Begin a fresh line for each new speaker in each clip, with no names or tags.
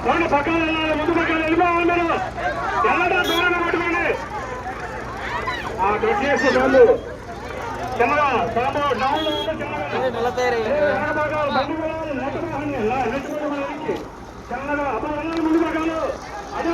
పోండి పక్కన వెళ్ళాలి, ముందు పక్కన వెళ్ళిపోవాలి మీరు. ఎలా దూరంగా పట్టుకోండి. దొరికేసి వాళ్ళు చిన్నగా బాబు డౌన్ చిన్నగా అబ్బా వెళ్ళాలి ముందు పక్కన. అదే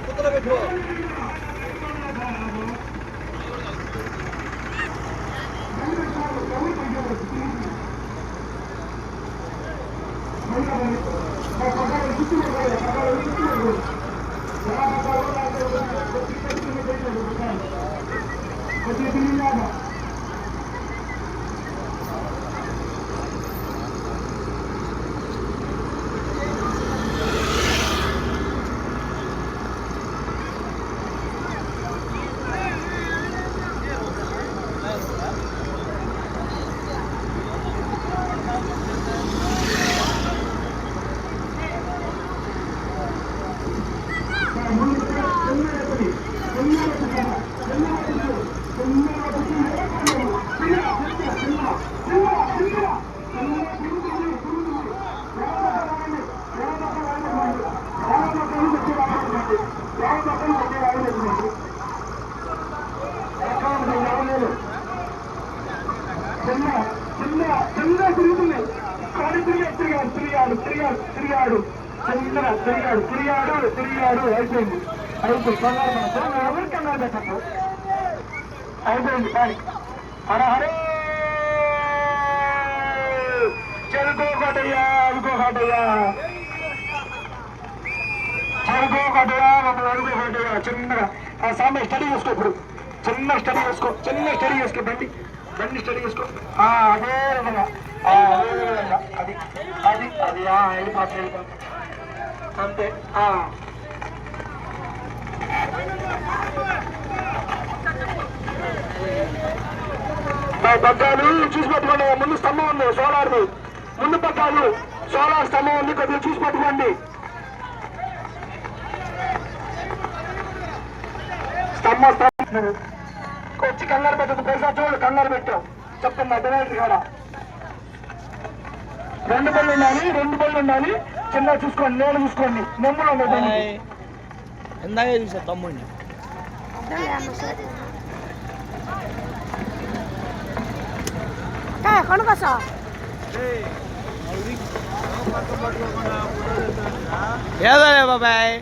పుత్తలో పెట్టు. తిరిగాడు అయిపోయింది ఎవరికన్నా పెట్టండి అయిపోయింది కానీ హర హరే చెరుకోకటయ్యా అనుకోకటయ్యా చెరుకోకటయ్యా మమ్మల్ని అనుకోకటయ్యా. చిన్నగా ఆ సామె స్టడీ చేసుకో. ఇప్పుడు చిన్న స్టడీ చేసుకో బండి స్టడీ చేసుకో. అదే విధంగా అది అది అది వెళ్ళిపోతుంది అంతే. పగ్గాలు చూసి పట్టుకోండి. ముందు స్తంభం ఉంది సోలార్ది, ముందు పగ్గాలు సోలార్ స్తంభం ఉంది, కొద్దిగా చూసి పట్టుకోండి. స్తంభం వచ్చి కంగారు పెట్టదు. పైసా చూడు కంగారు పెట్టావు చెప్తున్నా అర్థమైంది కాడ. రెండు పళ్ళు ఉండాలి. చిన్న చూసుకోండి, నేను చూసుకోండి. నెమ్ములు ఉన్నాయి
ఎందాక చూసా తమ్ముడిని.
కొనుకోసా
ఏదో బాబాయ్.